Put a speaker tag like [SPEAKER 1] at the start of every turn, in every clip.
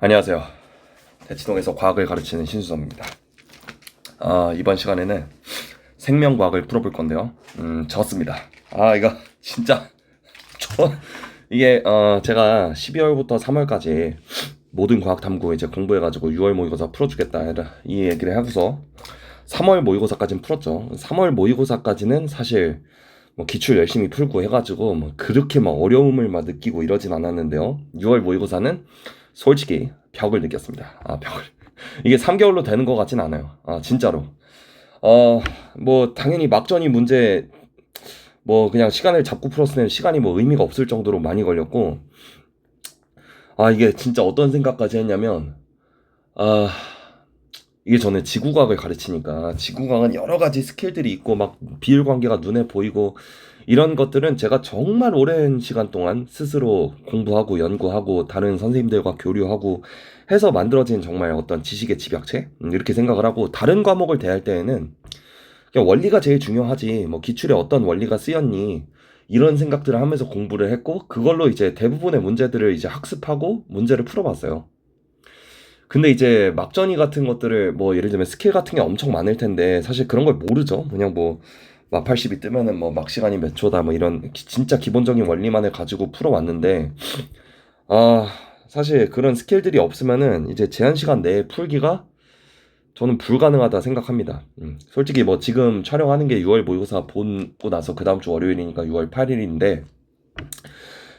[SPEAKER 1] 안녕하세요. 대치동에서 과학을 가르치는 신수섭입니다. 이번 시간에는 생명과학을 풀어볼 건데요. 졌습니다. 이거 진짜 이게 제가 12월부터 3월까지 모든 과학 탐구 이제 공부해가지고 6월 모의고사 풀어주겠다 이 얘기를 하고서 3월 모의고사까지는 풀었죠. 3월 모의고사까지는 사실 뭐 기출 열심히 풀고 해가지고 뭐 그렇게 막 어려움을 막 느끼고 이러진 않았는데요. 6월 모의고사는 솔직히 벽을 느꼈습니다. 벽을. 이게 3개월로 되는 것 같진 않아요. 진짜로. 뭐 당연히 막전이 문제 뭐 그냥 시간을 잡고 풀었을 때는 시간이 뭐 의미가 없을 정도로 많이 걸렸고, 이게 진짜 어떤 생각까지 했냐면, 이게 저는 지구과학을 가르치니까 지구과학은 여러 가지 스킬들이 있고 막 비율관계가 눈에 보이고 이런 것들은 제가 정말 오랜 시간 동안 스스로 공부하고 연구하고 다른 선생님들과 교류하고 해서 만들어진 정말 어떤 지식의 집약체? 이렇게 생각을 하고, 다른 과목을 대할 때에는 그냥 원리가 제일 중요하지 뭐 기출에 어떤 원리가 쓰였니 이런 생각들을 하면서 공부를 했고, 그걸로 이제 대부분의 문제들을 이제 학습하고 문제를 풀어봤어요. 근데 이제 막전이 같은 것들을 뭐 예를 들면 스킬 같은 게 엄청 많을 텐데 사실 그런 걸 모르죠. 그냥 뭐 막80이 뜨면은 뭐 막 시간이 몇 초다 뭐 이런 진짜 기본적인 원리만을 가지고 풀어왔는데, 아 사실 그런 스킬들이 없으면은 이제 제한 시간 내에 풀기가 저는 불가능하다 생각합니다. 솔직히 뭐 지금 촬영하는 게 6월 모의고사 보고 나서 그 다음 주 월요일이니까 6월 8일인데,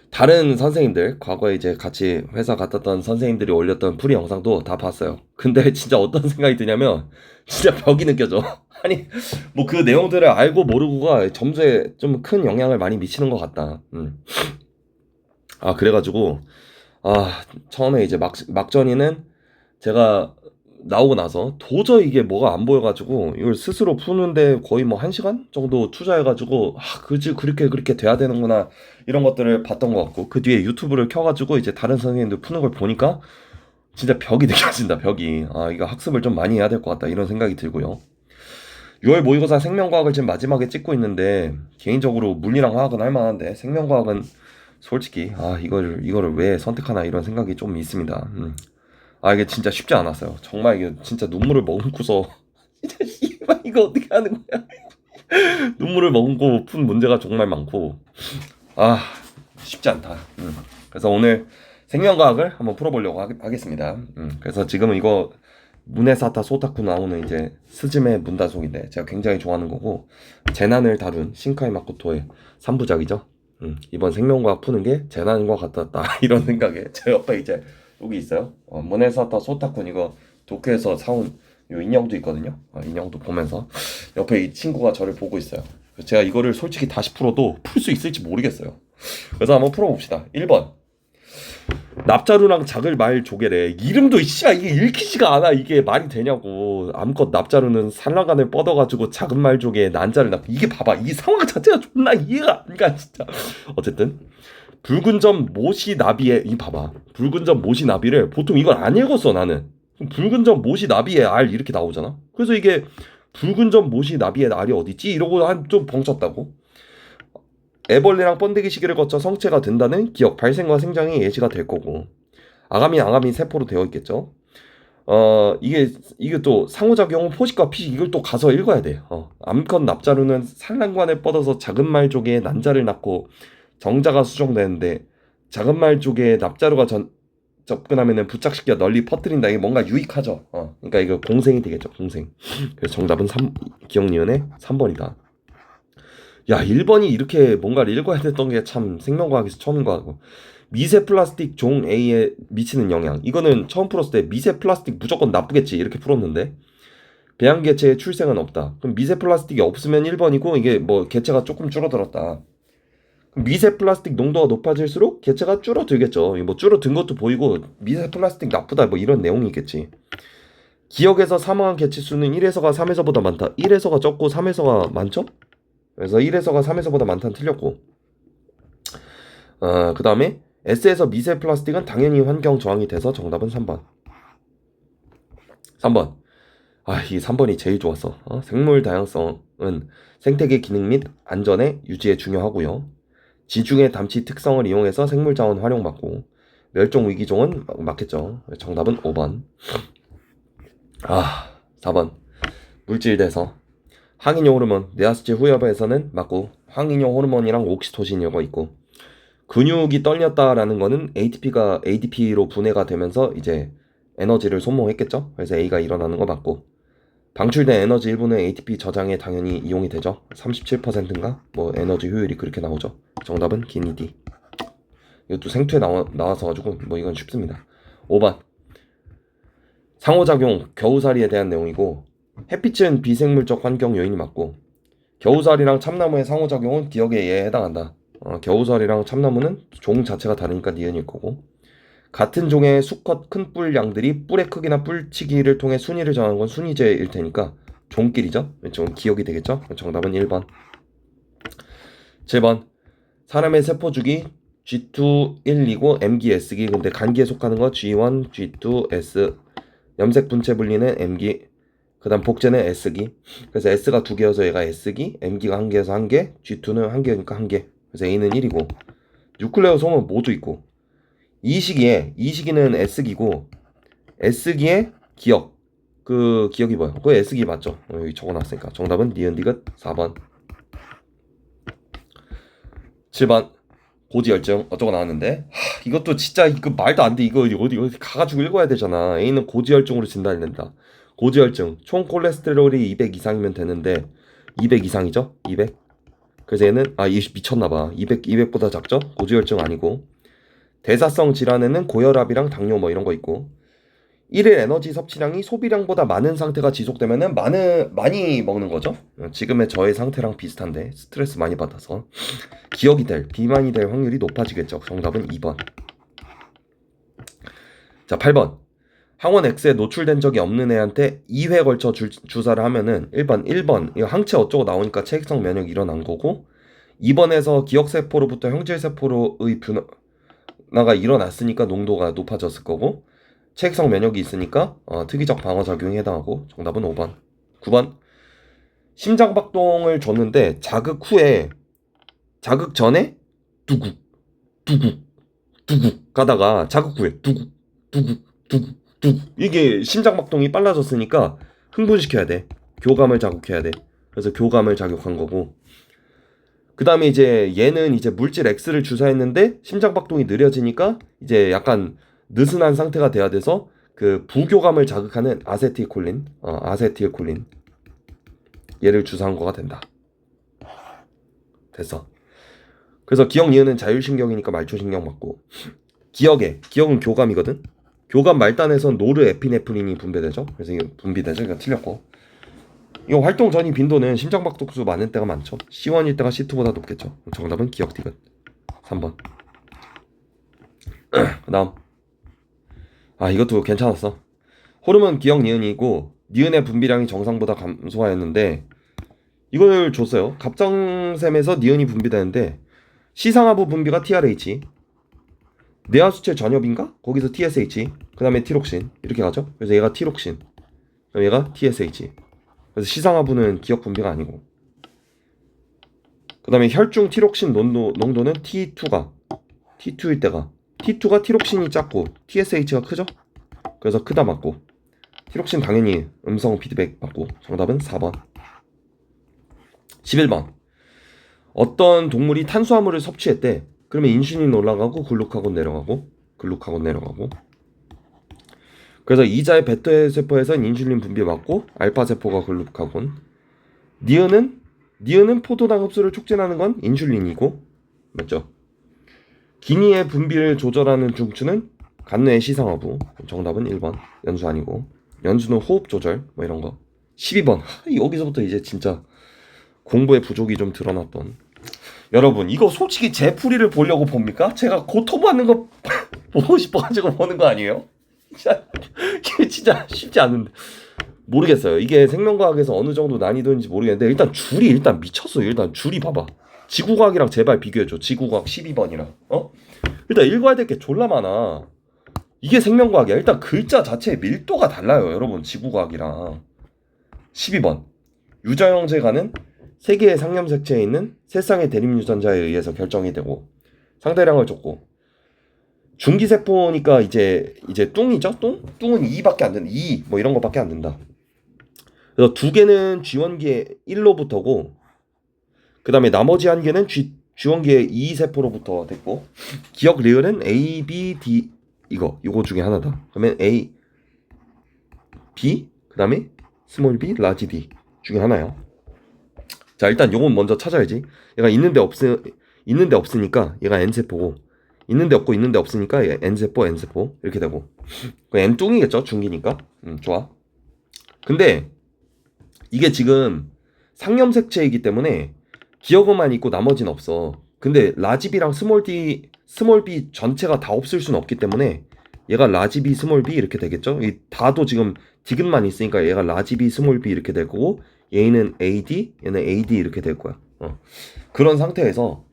[SPEAKER 1] 다른 선생님들 과거에 이제 같이 회사 갔었던 선생님들이 올렸던 풀이 영상도 다 봤어요. 근데 진짜 어떤 생각이 드냐면 진짜 벽이 느껴져. 아니 뭐 그 내용들을 알고 모르고가 점수에 좀 큰 영향을 많이 미치는 것 같다. 그래가지고 처음에 이제 막전이는 제가 나오고 나서 도저히 이게 뭐가 안 보여가지고 이걸 스스로 푸는데 거의 뭐 1시간 정도 투자해가지고 그지 그렇게 돼야 되는구나 이런 것들을 봤던 것 같고, 그 뒤에 유튜브를 켜가지고 이제 다른 선생님들 푸는 걸 보니까 진짜 벽이 느껴진다. 벽이. 이거 학습을 좀 많이 해야 될 것 같다 이런 생각이 들고요. 6월 모의고사 생명과학을 지금 마지막에 찍고 있는데 개인적으로 물리랑 화학은 할 만한데 생명과학은 솔직히 이거를 왜 선택하나 이런 생각이 좀 있습니다. 이게 진짜 쉽지 않았어요. 정말 이게 진짜 눈물을 머금고서 진짜 씨발 이거 어떻게 하는 거야? 눈물을 머금고 푼 문제가 정말 많고 쉽지 않다. 그래서 오늘 생명과학을 한번 풀어보려고 하겠습니다. 그래서 지금은 이거 문해사타 소타쿠 나오는 이제 스즈메 문단속인데 제가 굉장히 좋아하는 거고, 재난을 다룬 신카이 마코토의 3부작이죠. 이번 생명과학 푸는 게 재난과 같았다 이런 생각에 제 옆에 이제 여기 있어요. 문해사타 소타쿠 이거 도쿄에서 사온 요 인형도 있거든요. 인형도 보면서 옆에 이 친구가 저를 보고 있어요. 제가 이거를 솔직히 다시 풀어도 풀 수 있을지 모르겠어요. 그래서 한번 풀어봅시다. 1번 납자루랑 작을 말 조개래. 이름도 이게 읽히지가 않아. 이게 말이 되냐고. 암컷 납자루는 산란간을 뻗어가지고 작은 말 조개에 난자를 낳고, 이게 봐봐 이 상황 자체가 존나 이해가 안 가 진짜. 어쨌든 붉은 점 모시 나비에, 이 봐봐 붉은 점 모시 나비를 보통 이걸 안 읽었어 나는. 붉은 점 모시 나비에 알 이렇게 나오잖아. 그래서 이게 붉은 점 모시 나비에 알이 어딨지 이러고 한 좀 벙쳤다고. 애벌레랑 번데기 시기를 거쳐 성체가 된다는 기억, 발생과 생장이 예시가 될 거고, 아가미 세포로 되어 있겠죠. 이게 또 상호작용 포식과 피식, 이걸 또 가서 읽어야 돼. 암컷 납자루는 산란관을 뻗어서 작은 말 조개에 난자를 낳고 정자가 수정되는데, 작은 말 조개에 납자루가 접근하면은 부착시켜 널리 퍼뜨린다. 이게 뭔가 유익하죠. 그러니까 이거 공생이 되겠죠, 공생. 그래서 정답은 기억 니은의 3번이다. 야, 1번이 이렇게 뭔가를 읽어야 됐던 게 참 생명과학에서 처음인 것 같고, 미세 플라스틱 종 A에 미치는 영향, 이거는 처음 풀었을 때 미세 플라스틱 무조건 나쁘겠지 이렇게 풀었는데, 배양개체의 출생은 없다. 그럼 미세 플라스틱이 없으면 1번이고 이게 뭐 개체가 조금 줄어들었다. 그럼 미세 플라스틱 농도가 높아질수록 개체가 줄어들겠죠. 뭐 줄어든 것도 보이고 미세 플라스틱 나쁘다 뭐 이런 내용이겠지. 기억에서 사망한 개체 수는 1에서가 3에서보다 많다. 1에서가 적고 3에서가 많죠? 그래서 1에서가 3에서보다 많다는 틀렸고, 그 다음에 S에서 미세 플라스틱은 당연히 환경 저항이 돼서 정답은 3번. 3번. 이 3번이 제일 좋았어. 생물 다양성은 생태계 기능 및 안전의 유지에 중요하고요. 지중해 담치 특성을 이용해서 생물 자원 활용받고, 멸종위기종은 맞겠죠. 정답은 5번. 4번. 물질대서. 항인효 호르몬, 뇌하수체 후엽에서는 맞고, 항인효 호르몬이랑 옥시토신이가 있고, 근육이 떨렸다라는 거는 ADP로 분해가 되면서 이제 에너지를 소모했겠죠. 그래서 A가 일어나는 거 맞고, 방출된 에너지 일부는 ATP 저장에 당연히 이용이 되죠. 37%인가? 뭐 에너지 효율이 그렇게 나오죠. 정답은 기니 D. 이것도 생투에 나와서 가지고 뭐 이건 쉽습니다. 5번. 상호작용, 겨우살이에 대한 내용이고, 햇빛은 비생물적 환경 요인이 맞고, 겨우살이랑 참나무의 상호작용은 기억에 얘에 해당한다. 겨우살이랑 참나무는 종 자체가 다르니까 니은일 거고, 같은 종의 수컷 큰 뿔 양들이 뿔의 크기나 뿔치기를 통해 순위를 정하는 건 순위제일 테니까 종끼리죠. 좀 기억이 되겠죠. 정답은 1번. 7번. 사람의 세포주기 G2,1이고 M기, S기. 근데 간기에 속하는 거 G1, G2, S. 염색 분체 분리는 M기. 그 다음 복제는 S기. 그래서 S가 2개여서 얘가 S기, M기가 1개여서 1개, G2는 1개니까 1개. 그래서 A는 1이고, 뉴클레오 솜은 모두 있고, 이시기는 S기고, S기의 기억. 그 기억이 뭐야? 그거 S기 맞죠? 여기 적어놨으니까. 정답은 니은디귿 4번. 7번. 고지혈증 어쩌고 나왔는데, 이것도 진짜 이거 말도 안 돼. 이거 어디 가가지고 읽어야 되잖아. A는 고지혈증으로 진단을 낸다. 고지혈증 총 콜레스테롤이 200 이상이면 되는데 200 이상이죠? 200. 그래서 얘는 미쳤나봐. 200보다 작죠? 고지혈증 아니고. 대사성 질환에는 고혈압이랑 당뇨 뭐 이런 거 있고, 1일 에너지 섭취량이 소비량보다 많은 상태가 지속되면은 많이 먹는 거죠. 지금의 저의 상태랑 비슷한데 스트레스 많이 받아서 비만이 될 확률이 높아지겠죠. 정답은 2번. 자, 8번. 항원 X에 노출된 적이 없는 애한테 2회 걸쳐 주사를 하면은 1번 이거 항체 어쩌고 나오니까 체액성 면역이 일어난 거고, 2번에서 기억세포로부터 형질세포로의 변화가 일어났으니까 농도가 높아졌을 거고, 체액성 면역이 있으니까 특이적 방어작용에 해당하고. 정답은 5번. 9번. 심장박동을 줬는데 자극 전에 두국 가다가 자극 후에 두국 이게 심장박동이 빨라졌으니까 흥분시켜야 돼. 교감을 자극해야 돼. 그래서 교감을 자극한 거고, 그 다음에 이제 얘는 이제 물질 X를 주사했는데 심장박동이 느려지니까 이제 약간 느슨한 상태가 돼야 돼서 그 부교감을 자극하는 아세틸콜린 얘를 주사한 거가 된다. 됐어. 그래서 기억 니은은 자율신경이니까 말초신경 맞고, 기억은 교감이거든. 교감 말단에선 노르에피네프린이 분비되죠. 그래서 이거 분비되죠. 이거 틀렸고, 이거 활동 전이 빈도는 심장박동수 많은 때가 많죠. C1일 때가 C2보다 높겠죠. 정답은 기억 디귿 3번. 그 다음. 이것도 괜찮았어. 호르몬 기억 니은이고 니은의 분비량이 정상보다 감소하였는데 이걸 줬어요. 갑상샘에서 니은이 분비되는데 시상하부 분비가 TRH, 뇌하수체 전엽인가? 거기서 TSH, 그 다음에 티록신 이렇게 가죠. 그래서 얘가 티록신, 얘가 TSH. 그래서 시상하부는 기억 분비가 아니고, 그 다음에 혈중 티록신 농도는 T2일 때가 T2가 티록신이 작고 TSH가 크죠? 그래서 크다 맞고, 티록신 당연히 음성 피드백 받고. 정답은 4번. 11번. 어떤 동물이 탄수화물을 섭취했대. 그러면 인슐린 올라가고 글루카곤 내려가고. 그래서 이자의 베타 세포에선 인슐린 분비 맞고 알파 세포가 글루카곤. 니은은 포도당 흡수를 촉진하는 건 인슐린이고, 맞죠? 기니의 분비를 조절하는 중추는 간뇌의 시상하부. 정답은 1번. 연수 아니고. 연수는 호흡 조절 뭐 이런 거. 12번. 여기서부터 이제 진짜 공부의 부족이 좀 드러났던. 여러분, 이거 솔직히 제 풀이를 보려고 봅니까? 제가 고통받는 거 보고 싶어가지고 보는 거 아니에요? 진짜 쉽지 않은데. 모르겠어요. 이게 생명과학에서 어느 정도 난이도인지 모르겠는데 일단 줄이 미쳤어요. 일단 줄이 봐봐. 지구과학이랑 제발 비교해줘. 지구과학 12번이랑 일단 읽어야 될 게 졸라 많아. 이게 생명과학이야. 일단 글자 자체의 밀도가 달라요, 여러분. 지구과학이랑. 12번. 유전형제가는 세 개의 상염색체에 있는 세 쌍의 대립유전자에 의해서 결정이 되고 상대량을 줬고, 중기세포니까 이제 뚱이죠? 뚱은 2밖에 안 된다. 2 뭐 이런 거밖에 안 된다. 그래서 두 개는 G1기의 1로부터고 그다음에 나머지 한 개는 G1기의 2세포로부터 됐고 기억 리을은 A, B, D 이거 중에 하나다. 그러면 A, B 그다음에 스몰 b, 라지 d 중에 하나요. 자 일단 요건 먼저 찾아야지. 얘가 있는데 없으니까 얘가 N세포고 있는데 없고 있는데 없으니까 얘 N세포 이렇게 되고 그 N뚱이겠죠 중기니까. 좋아. 근데 이게 지금 상염색체이기 때문에 기억어만 있고 나머지는 없어. 근데 라지 B랑 스몰 B 전체가 다 없을 수는 없기 때문에 얘가 라지 B, 스몰 B 이렇게 되겠죠. 이 다도 지금 디귿만 있으니까 얘가 라지 B, 스몰 B 이렇게 될 거고 얘는 AD, 얘는 AD 이렇게 될 거야. 그런 상태에서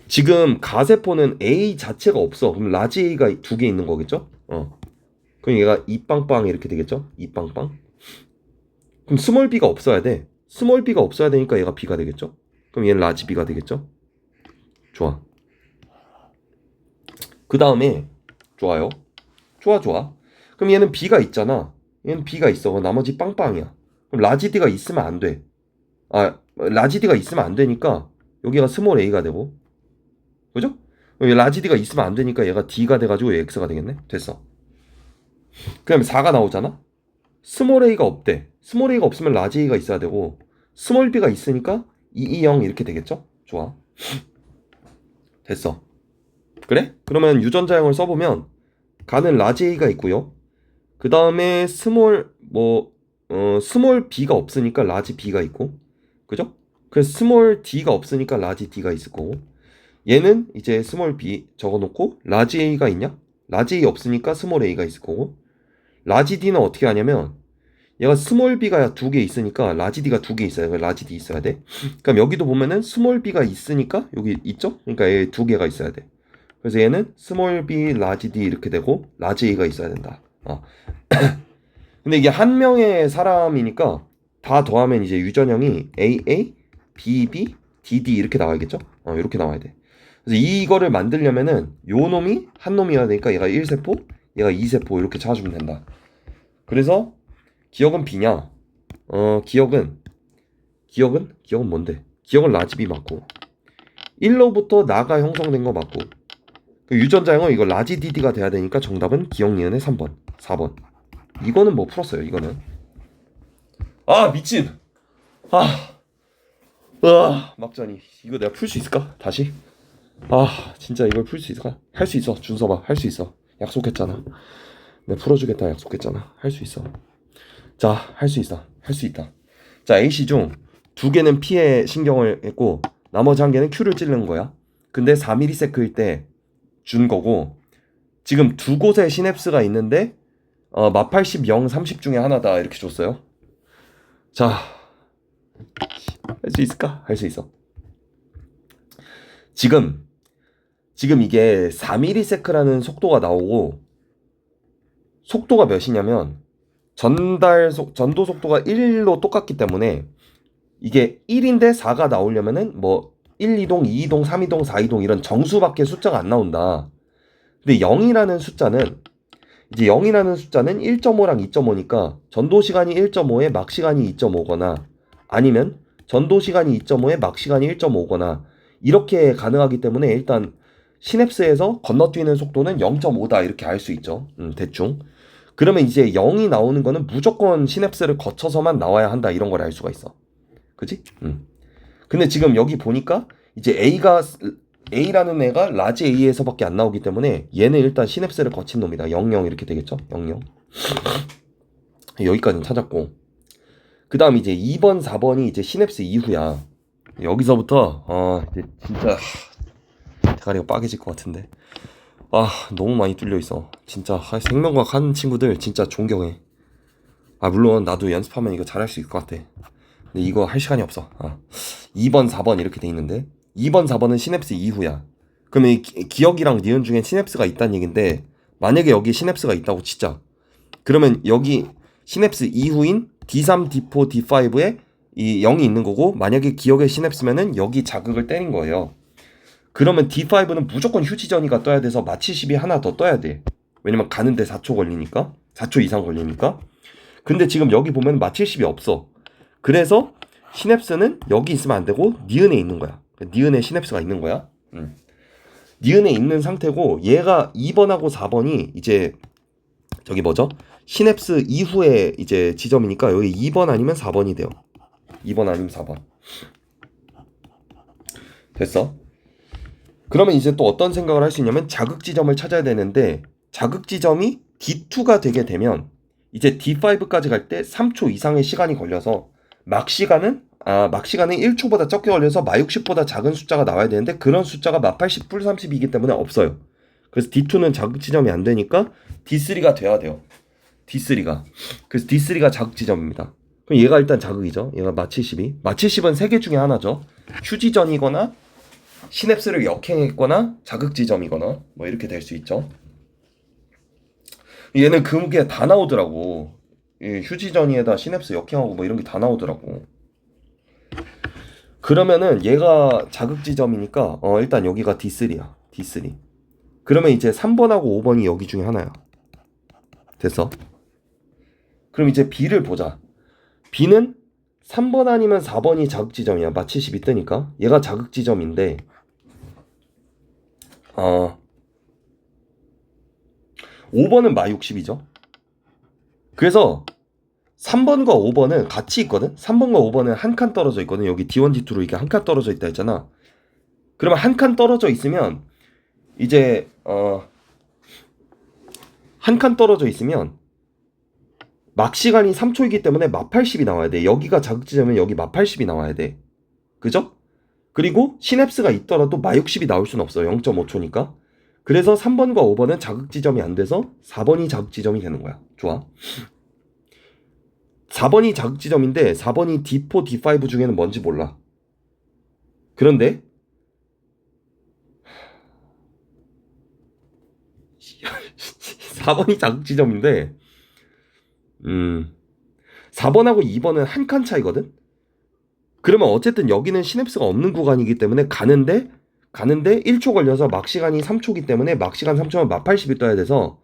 [SPEAKER 1] 지금 가세포는 A 자체가 없어. 그럼 라지 A가 두 개 있는 거겠죠? 그럼 얘가 이빵빵 이렇게 되겠죠? 이빵빵. 그럼 스몰 B가 없어야 돼. 스몰 B가 없어야 되니까 얘가 B가 되겠죠? 그럼 얘는 라지 B가 되겠죠? 좋아. 그 다음에 좋아요. 좋아. 그럼 얘는 B가 있잖아. 얘는 B가 있어. 그럼 나머지 빵빵이야. 그럼 라지 D가 있으면 안 돼. 라지 D가 있으면 안 되니까 여기가 스몰 A가 되고 그죠? 라지 D가 있으면 안 되니까 얘가 D가 돼가지고 얘 X가 되겠네. 됐어. 그 다음에 4가 나오잖아. 스몰 A가 없대. 스몰 A가 없으면 라지 A가 있어야 되고 스몰 B가 있으니까 220 이렇게 되겠죠? 좋아. 됐어. 그래? 그러면 유전자형을 써보면 가는 라지 A가 있고요. 그 다음에 스몰 B가 없으니까 라지 B가 있고 그죠? 그래서 스몰 D가 없으니까 라지 D가 있을 거고 얘는 이제 스몰 B 적어놓고 라지 A가 있냐? 라지 A 없으니까 스몰 A가 있을 거고 라지 D는 어떻게 하냐면 얘가 스몰 B가 두 개 있으니까 라지 D가 두 개 있어요. 라지 D 있어야 돼. 그럼 여기도 보면은 스몰 B가 있으니까 여기 있죠? 그러니까 얘 두 개가 있어야 돼. 그래서 얘는 스몰 B, 라지 D 이렇게 되고 라지 A가 있어야 된다. 근데 이게 한 명의 사람이니까 다 더하면 이제 유전형이 AA, BB, DD 이렇게 나와야겠죠? 이렇게 나와야 돼. 그래서 이거를 만들려면은 요 놈이 한 놈이어야 되니까 얘가 1세포, 얘가 2세포 이렇게 찾아주면 된다. 그래서 기억은 B냐? 기억은 뭔데? 기억은 라지 B 맞고 1로부터 나가 형성된 거 맞고 그 유전자형은 이거 라지 DD가 돼야 되니까 정답은 기억 니은의 3번, 4번. 이거는 뭐 풀었어요. 이거는 미친. 막자니 이거 내가 풀 수 있을까? 다시 진짜 이걸 풀 수 있을까? 할 수 있어. 준서봐, 할 수 있어. 약속했잖아. 내가 풀어주겠다 약속했잖아. 할 수 있어. 자, 할 수 있다. 자, AC 중 두 개는 P에 신경을 했고 나머지 한 개는 Q를 찌르는 거야. 근데 4ms일 때 준 거고 지금 두 곳에 시냅스가 있는데 마80 0 30 중에 하나다 이렇게 줬어요. 자, 할 수 있을까? 할 수 있어. 지금 이게 4ms라는 속도가 나오고 속도가 몇이냐면 전도 속도가 1로 똑같기 때문에 이게 1인데 4가 나오려면은 뭐 1이동, 2이동, 3이동, 4이동 이런 정수밖에 숫자가 안 나온다. 근데 0이라는 숫자는 1.5랑 2.5니까 전도 시간이 1.5에 막 시간이 2.5거나 아니면 전도 시간이 2.5에 막 시간이 1.5거나 이렇게 가능하기 때문에 일단 시냅스에서 건너뛰는 속도는 0.5다 이렇게 알 수 있죠. 대충. 그러면 이제 0이 나오는 거는 무조건 시냅스를 거쳐서만 나와야 한다 이런 걸 알 수가 있어. 그치? 근데 지금 여기 보니까 이제 A라는 애가 라지 A에서밖에 안 나오기 때문에 얘는 일단 시냅스를 거친 놈이다. 00 이렇게 되겠죠? 00. 여기까지는 찾았고 그 다음 이제 2번, 4번이 이제 시냅스 이후야. 여기서부터 이제 진짜 대가리가 빠개질 것 같은데 너무 많이 뚫려 있어. 진짜 생명과학 하는 친구들 진짜 존경해. 물론 나도 연습하면 이거 잘할 수 있을 것 같아. 근데 이거 할 시간이 없어. 2번, 4번 이렇게 돼 있는데 2번, 4번은 시냅스 이후야. 그러면 이 기억이랑 니은 중에 시냅스가 있다는 얘긴데 만약에 여기 시냅스가 있다고 치자. 그러면 여기 시냅스 이후인 D3, D4, D5에 이 0이 있는 거고 만약에 기억의 시냅스면은 여기 자극을 때린 거예요. 그러면 D5는 무조건 휴지전이가 떠야 돼서 마취십이 하나 더 떠야 돼. 왜냐면 가는데 4초 걸리니까. 4초 이상 걸리니까. 근데 지금 여기 보면 마취십이 없어. 그래서 시냅스는 여기 있으면 안 되고 니은에 있는 거야. 니은에 시냅스가 있는 거야. 니은에 있는 상태고 얘가 2번하고 4번이 이제 저기 뭐죠? 시냅스 이후에 이제 지점이니까 여기 2번 아니면 4번이 돼요. 2번 아니면 4번. 됐어? 그러면 이제 또 어떤 생각을 할 수 있냐면 자극 지점을 찾아야 되는데 자극 지점이 D2가 되게 되면 이제 D5까지 갈 때 3초 이상의 시간이 걸려서 막 시간은 1초보다 적게 걸려서 마60보다 작은 숫자가 나와야 되는데 그런 숫자가 마80 뿔 30이기 때문에 없어요. 그래서 D2는 자극 지점이 안 되니까 D3가 돼야 돼요. D3가. 그래서 D3가 자극 지점입니다. 그럼 얘가 일단 자극이죠. 얘가 마70이. 마70은 세 개 중에 하나죠. 휴지전이거나 시냅스를 역행했거나 자극 지점이거나 뭐 이렇게 될 수 있죠. 얘는 그게 다 나오더라고. 휴지전이에다 시냅스 역행하고 뭐 이런 게 다 나오더라고. 그러면은 얘가 자극 지점이니까 일단 여기가 D3야. D3. 그러면 이제 3번하고 5번이 여기 중에 하나야. 됐어? 그럼 이제 B를 보자. B는 3번 아니면 4번이 자극 지점이야. 마70이 뜨니까. 얘가 자극 지점인데 5번은 마60이죠. 그래서 3번과 5번은 같이 있거든. 3번과 5번은 한 칸 떨어져 있거든. 여기 D1, D2로 이게 한 칸 떨어져 있다 했잖아. 그러면 한 칸 떨어져 있으면 이제 한 칸 떨어져 있으면 막 시간이 3초이기 때문에 마80이 나와야 돼. 여기가 자극 지점이면 여기 마80이 나와야 돼. 그죠? 그리고 시냅스가 있더라도 마60이 나올 수는 없어. 0.5초니까. 그래서 3번과 5번은 자극 지점이 안 돼서 4번이 자극 지점이 되는 거야. 좋아. 4번이 자극 지점인데 4번이 D4, D5 중에는 뭔지 몰라. 그런데 4번이 자극 지점인데 4번하고 2번은 한 칸 차이거든. 그러면 어쨌든 여기는 시냅스가 없는 구간이기 때문에 가는데 1초 걸려서 막 시간이 3초기 때문에 막 시간 3초면 마80이 떠야 돼서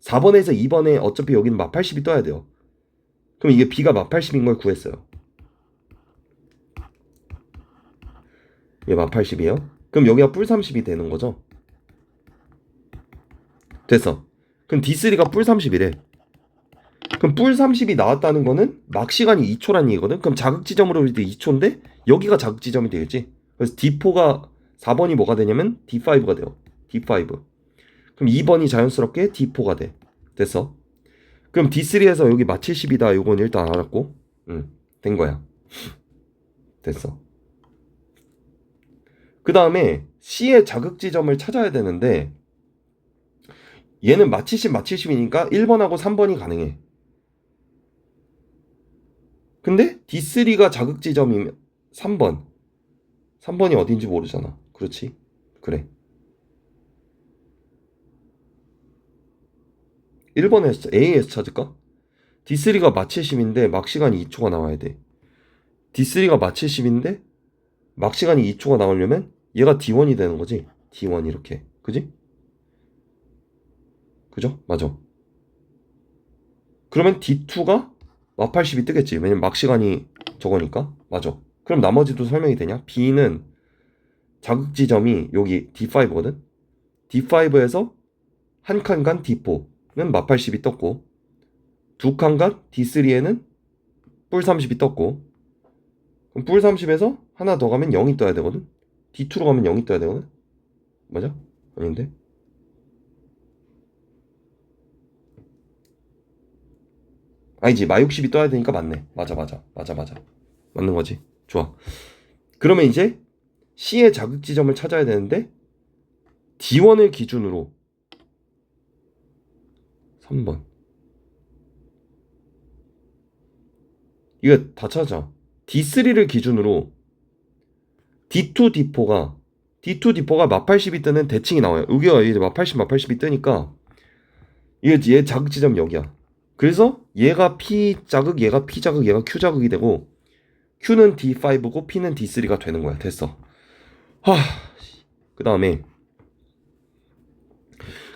[SPEAKER 1] 4번에서 2번에 어차피 여기는 마80이 떠야 돼요. 그럼 이게 B가 마80인 걸 구했어요. 이게 마80이에요. 그럼 여기가 뿔 30이 되는 거죠. 됐어. 그럼 D3가 뿔 30이래. 그럼 뿔 30이 나왔다는 거는 막 시간이 2초란 얘기거든. 그럼 자극 지점으로 볼 때 2초인데 여기가 자극 지점이 되겠지. 그래서 D4가 4번이 뭐가 되냐면 D5가 돼요. D5. 그럼 2번이 자연스럽게 D4가 돼. 됐어. 그럼 D3에서 여기 마70이다. 요건 일단 알았고. 된 거야. 됐어. 그 다음에 C의 자극 지점을 찾아야 되는데 얘는 마70이니까 1번하고 3번이 가능해. 근데 D3가 자극 지점이면 3번이 어딘지 모르잖아. 그렇지? 그래. 1번에서 A에서 찾을까? D3가 마70인데 막 시간이 2초가 나와야 돼. D3가 마70인데 막 시간이 2초가 나오려면 얘가 D1이 되는 거지. D1 이렇게. 그지? 그죠? 맞아. 그러면 D2가 마80이 뜨겠지. 왜냐면 막 시간이 저거니까. 맞아. 그럼 나머지도 설명이 되냐? B는 자극 지점이 여기 D5거든. D5에서 한 칸 간 D4는 마80이 떴고 두 칸 간 D3에는 뿔 30이 떴고 그럼 뿔 30에서 하나 더 가면 0이 떠야 되거든. D2로 가면 0이 떠야 되거든. 맞아? 아닌데? 아니지. 마60이 떠야 되니까 맞네. 맞아. 맞는 거지. 좋아. 그러면 이제 C의 자극 지점을 찾아야 되는데 D1을 기준으로 3번. 이거 다 찾아. D3를 기준으로 D2, D4가 마80이 뜨는 대칭이 나와요. 여기가 이제 마80이 뜨니까 이게 얘 자극 지점 여기야. 그래서 얘가 P 자극, 얘가 P 자극, 얘가 Q 자극이 되고 Q는 D5고 P는 D3가 되는 거야. 됐어. 하, 그 다음에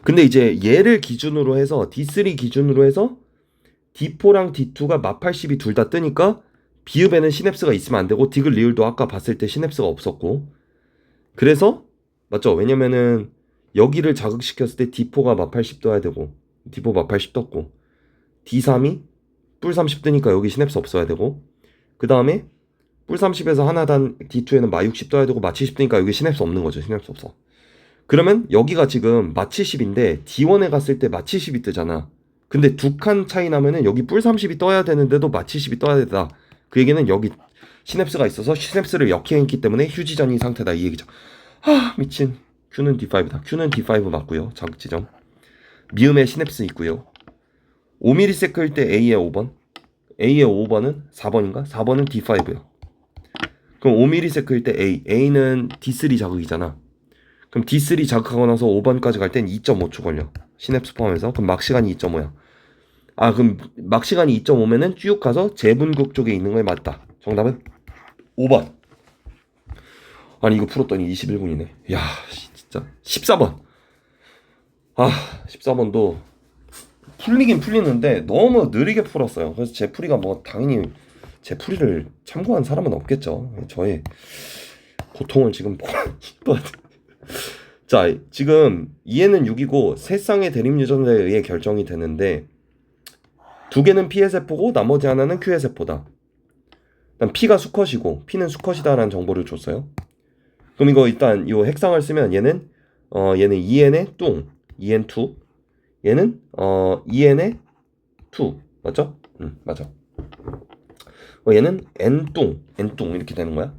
[SPEAKER 1] 근데 이제 얘를 기준으로 해서 D3 기준으로 해서 D4랑 D2가 마80이 둘 다 뜨니까 비읍에는 시냅스가 있으면 안 되고 디귿 리을도 아까 봤을 때 시냅스가 없었고 그래서 맞죠? 왜냐면은 여기를 자극시켰을 때 D4가 마80 떠야 되고 D4 마80 떴고 D3이 뿔30 뜨니까 여기 시냅스 없어야 되고 그 다음에 뿔30에서 하나단 D2에는 마60 떠야 되고 마70 뜨니까 여기 시냅스 없는 거죠. 시냅스 없어. 그러면 여기가 지금 마70인데 D1에 갔을 때 마70이 뜨잖아. 근데 두 칸 차이 나면은 여기 뿔30이 떠야 되는데도 마70이 떠야 된다. 그 얘기는 여기 시냅스가 있어서 시냅스를 역행했기 때문에 휴지전이 상태다 이 얘기죠. 아 미친. Q는 D5다. Q는 D5 맞고요. 자극지점. 미음에 시냅스 있고요. 5ms일 때 A의 5번. A의 5번은 4번인가? 4번은 D5요. 그럼 5ms일 때 A는 D3 자극이잖아. 그럼 D3 자극하고 나서 5번까지 갈 땐 2.5초 걸려. 시냅스 포함해서. 그럼 막 시간이 2.5야. 아 그럼 막 시간이 2.5면은 쭉 가서 재분극 쪽에 있는 거에 맞다. 정답은 5번. 아니 이거 풀었더니 21분이네. 야 진짜 14번. 아 14번도 풀리긴 풀리는데 너무 느리게 풀었어요. 그래서 제 풀이가 뭐 당연히 제 풀이를 참고한 사람은 없겠죠. 저의 고통을 지금 자 지금 2에는 6이고 세 쌍의 대립 유전자에 의해 결정이 되는데 두 개는 P의 세포고 나머지 하나는 Q의 세포다. 일단 P가 수컷이고 P는 수컷이다라는 정보를 줬어요. 그럼 이거 일단 이 핵상을 쓰면 얘는 얘는 2n의 뚱 2n2 얘는 2n의 2 맞죠? 맞아. 얘는 n뚱 이렇게 되는 거야.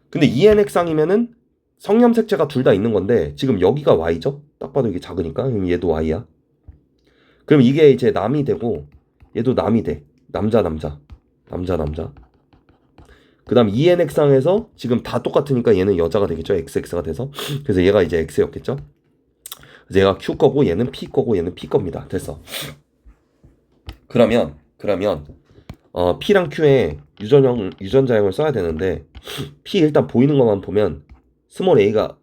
[SPEAKER 1] 근데 2n 핵상이면은 성염색체가 둘 다 있는 건데 지금 여기가 y죠? 딱 봐도 이게 작으니까 그럼 얘도 y야. 그럼 이게 이제 남이 되고 얘도 남이 돼. 남자. 그 다음 2n 핵상에서 지금 다 똑같으니까 얘는 여자가 되겠죠. XX가 돼서. 그래서 얘가 이제 X였겠죠. 그래서 얘가 Q 거고 얘는 P 거고 얘는 P 겁니다. 됐어. 그러면 P랑 Q에 유전자형을 써야 되는데 P 일단 보이는 것만 보면 스몰 a가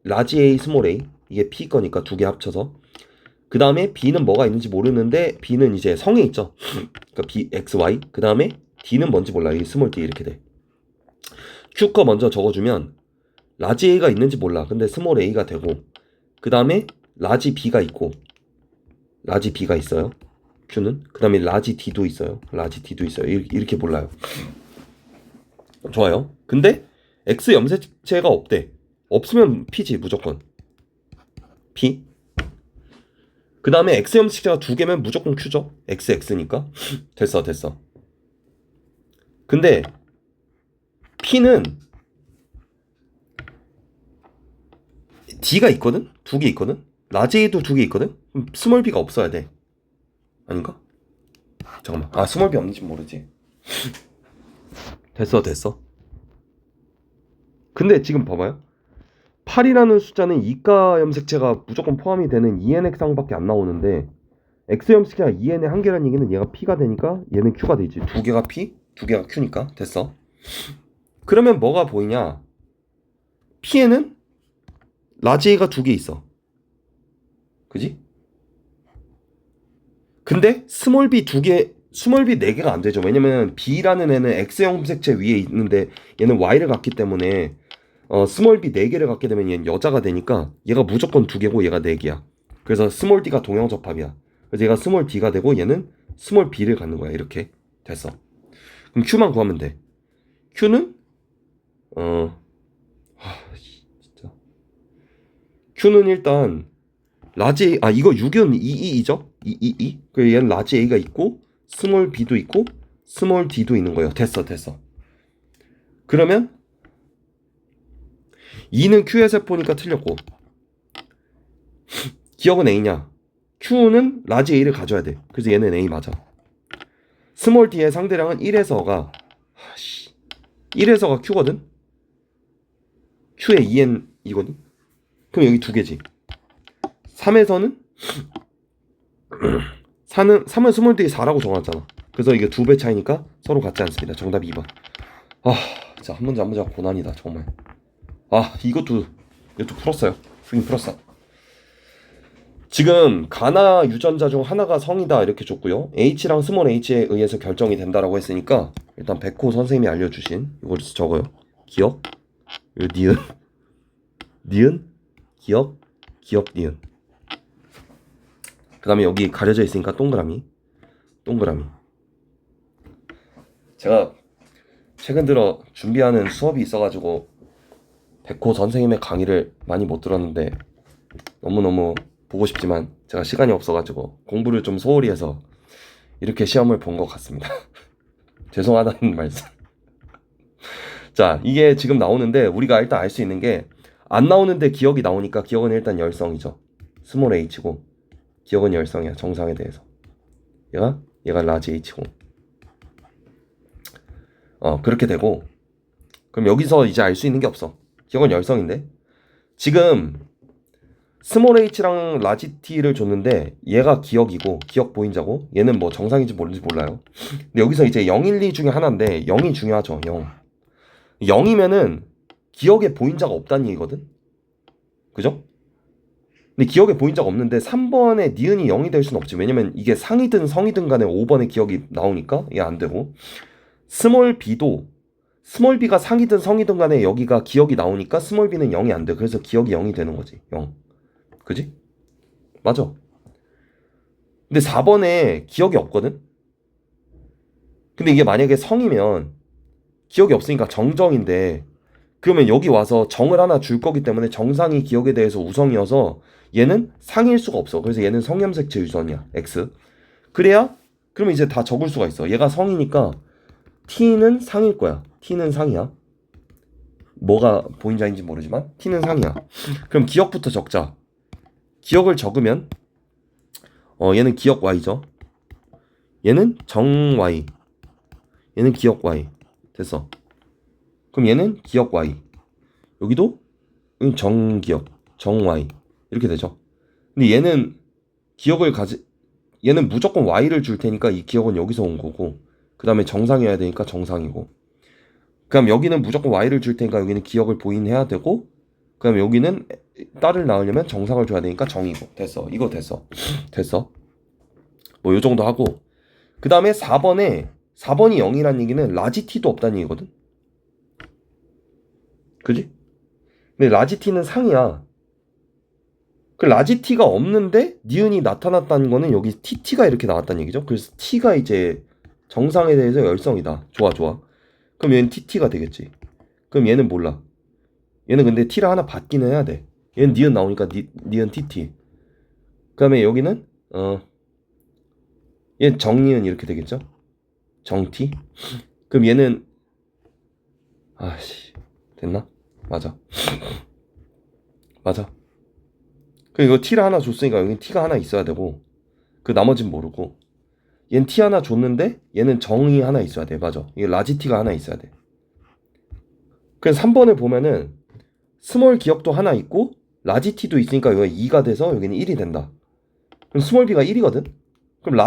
[SPEAKER 1] 라지 a 스몰 a 이게 P 거니까 두 개 합쳐서 그 다음에 B는 뭐가 있는지 모르는데 B는 이제 성에 있죠. 그러니까 B, X, Y 그 다음에 D는 뭔지 몰라. 이 스몰 D 이렇게 돼. Q 거 먼저 적어주면 라지 A가 있는지 몰라. 근데 스몰 A가 되고 그 다음에 라지 B가 있고 라지 B가 있어요. Q는 그 다음에 라지 D도 있어요. 라지 D도 있어요. 이렇게 몰라요. 좋아요. 근데 X 염색체가 없대. 없으면 P지 무조건. P. 그 다음에 X 염색체가 두 개면 무조건 Q죠. XX니까. 됐어. 근데 P는 D가 있거든? 두 개 있거든? 라지 A도 두 개 있거든? 그럼 스몰 B가 없어야 돼. 아닌가? 잠깐만. 아 스몰 B 없는지 모르지. 됐어. 근데 지금 봐봐요. 8이라는 숫자는 이가 염색체가 무조건 포함이 되는 2n 핵상밖에 안 나오는데 X 염색체가 2n의 한 개라는 얘기는 얘가 P가 되니까 얘는 Q가 되지. 두 개가 P, 두 개가 Q니까. 됐어. 그러면 뭐가 보이냐? P에는 라지 A가 두 개 있어. 그지? 근데 스몰 B 두 개, 스몰 B 네 개가 안 되죠. 왜냐면 B라는 애는 X 염색체 위에 있는데 얘는 Y를 갖기 때문에 스몰 B 4개를 갖게 되면 얘는 여자가 되니까 얘가 무조건 2개고 얘가 4개야. 그래서 스몰 D가 동형접합이야. 그래서 얘가 스몰 D가 되고 얘는 스몰 B를 갖는 거야. 이렇게 됐어. 그럼 Q만 구하면 돼. Q는 진짜 Q는 일단 라지 A, 이거 6은 2죠? 2. 그리고 얘는 라지 A가 있고 스몰 B도 있고 스몰 D도 있는 거예요. 됐어. 그러면 2는 Q의 세포니까 틀렸고 기억은 A냐? Q는 라지 A를 가져야 돼. 그래서 얘는 A 맞아. 스몰 D의 상대량은 1에서가 1에서가 Q거든? Q의 2N 이거든? 그럼 여기 두 개지. 3에서는 3은 스몰 D 4라고 정했잖아. 그래서 이게 2배 차이니까 서로 같지 않습니다. 정답 2번. 자, 한 문제 고난이다 정말. 이것도 이것도 풀었어요. 풀긴 풀었어. 지금 가나 유전자 중 하나가 성이다 이렇게 줬고요. H랑 스몰 h에 의해서 결정이 된다라고 했으니까 일단 백호 선생님이 알려주신 이걸 적어요. 기억, 요 니은, 니은, 기억, 기억, 니은. 그 다음에 여기 가려져 있으니까 동그라미, 동그라미. 제가 최근 들어 준비하는 수업이 있어가지고 백호 선생님의 강의를 많이 못 들었는데 너무너무 보고 싶지만 제가 시간이 없어가지고 공부를 좀 소홀히 해서 이렇게 시험을 본 것 같습니다. 죄송하다는 말씀. 자, 이게 지금 나오는데 우리가 일단 알 수 있는 게 안 나오는데 기억이 나오니까 기억은 일단 열성이죠. 스몰 h고 기억은 열성이야. 정상에 대해서. 얘가 라지 h고. 그렇게 되고 그럼 여기서 이제 알 수 있는 게 없어. 기억은 열성인데 지금 스몰 h랑 라지 t를 줬는데 얘가 기억이고 기억 보인자고 얘는 뭐 정상인지 모르는지 몰라요. 근데 여기서 이제 0, 1, 2 중에 하나인데 0이 중요하죠. 0. 0이면은 기억에 보인자가 없다는 얘기거든. 그죠? 근데 기억에 보인자가 없는데 3번에 니은이 0이 될 수는 없지. 왜냐면 이게 상이든 성이든 간에 5번에 기억이 나오니까 이게 안 되고 스몰 b도 스몰 b가 상이든 성이든 간에 여기가 기억이 나오니까 스몰 b는 0이 안 돼. 그래서 기억이 0이 되는 거지. 0. 그지? 맞아. 근데 4번에 기억이 없거든? 근데 이게 만약에 성이면 기억이 없으니까 정정인데 그러면 여기 와서 정을 하나 줄 거기 때문에 정상이 기억에 대해서 우성이어서 얘는 상일 수가 없어. 그래서 얘는 성염색체 유전이야. X. 그래야 그러면 이제 다 적을 수가 있어. 얘가 성이니까 T는 상일 거야. T는 상이야. 뭐가 보인자인지 모르지만 T는 상이야. 그럼 기억부터 적자. 기억을 적으면 얘는 기억 Y죠. 얘는 정 Y. 얘는 기억 Y. 됐어. 그럼 얘는 기억 Y. 여기도 정기억, 정 Y. 이렇게 되죠. 근데 얘는 기억을 얘는 무조건 Y를 줄 테니까 이 기억은 여기서 온 거고 그 다음에 정상이어야 되니까 정상이고 그럼 여기는 무조건 Y를 줄 테니까 여기는 기억을 보인해야 되고 그 다음에 여기는 딸을 낳으려면 정상을 줘야 되니까 정이고 됐어. 이거 됐어. 됐어. 뭐 요 정도 하고 그 다음에 4번이 0이란 얘기는 라지 t도 없다는 얘기거든. 그지? 근데 라지 t는 상이야. 그 라지 t가 없는데 니은이 나타났다는 거는 여기 tt가 이렇게 나왔다는 얘기죠. 그래서 t가 이제 정상에 대해서 열성이다. 좋아 좋아. 그럼 얘는 tt가 되겠지. 그럼 얘는 몰라. 얘는 근데 t를 하나 받기는 해야 돼. 얘는 니은 나오니까 니은 tt. 그 다음에 여기는 얘 정니은 이렇게 되겠죠. 정t. 그럼 얘는 아씨 됐나? 맞아. 맞아. 그 이거 t를 하나 줬으니까 여기 t가 하나 있어야 되고 그 나머진 모르고 얘는 t 하나 줬는데 얘는 정이 하나 있어야 돼. 맞아. 이게 라지 t가 하나 있어야 돼. 그래서 3번을 보면은 스몰 기억도 하나 있고 라지 t도 있으니까 여기 2가 돼서 여기는 1이 된다. 그럼 스몰 b가 1이거든. 그럼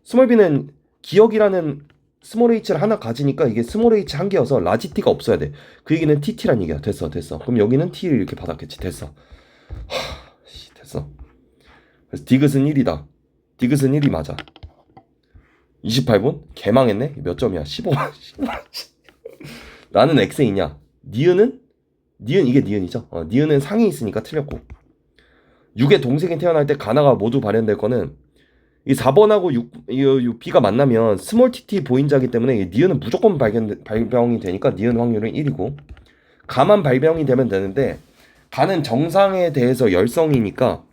[SPEAKER 1] 스몰 b는 기억이라는 스몰 h를 하나 가지니까 이게 스몰 h 한 개여서 라지 t가 없어야 돼. 그 얘기는 tt란 얘기야. 됐어. 그럼 여기는 t를 이렇게 받았겠지. 됐어. 됐어. 그래서 디귿은 1이다. 디귿은 1이 맞아. 28분? 개망했네? 몇 점이야? 15만. 나는 X이냐? 니은 이게 니은이죠? 니은은 상이 있으니까 틀렸고 6의 동생이 태어날 때 가나가 모두 발현될 거는 이 4번하고 6, B가 만나면 스몰 tt 보인자기 때문에 니은은 무조건 발병이 되니까 니은 확률은 1이고 가만 발병이 되면 되는데 가는 정상에 대해서 열성이니까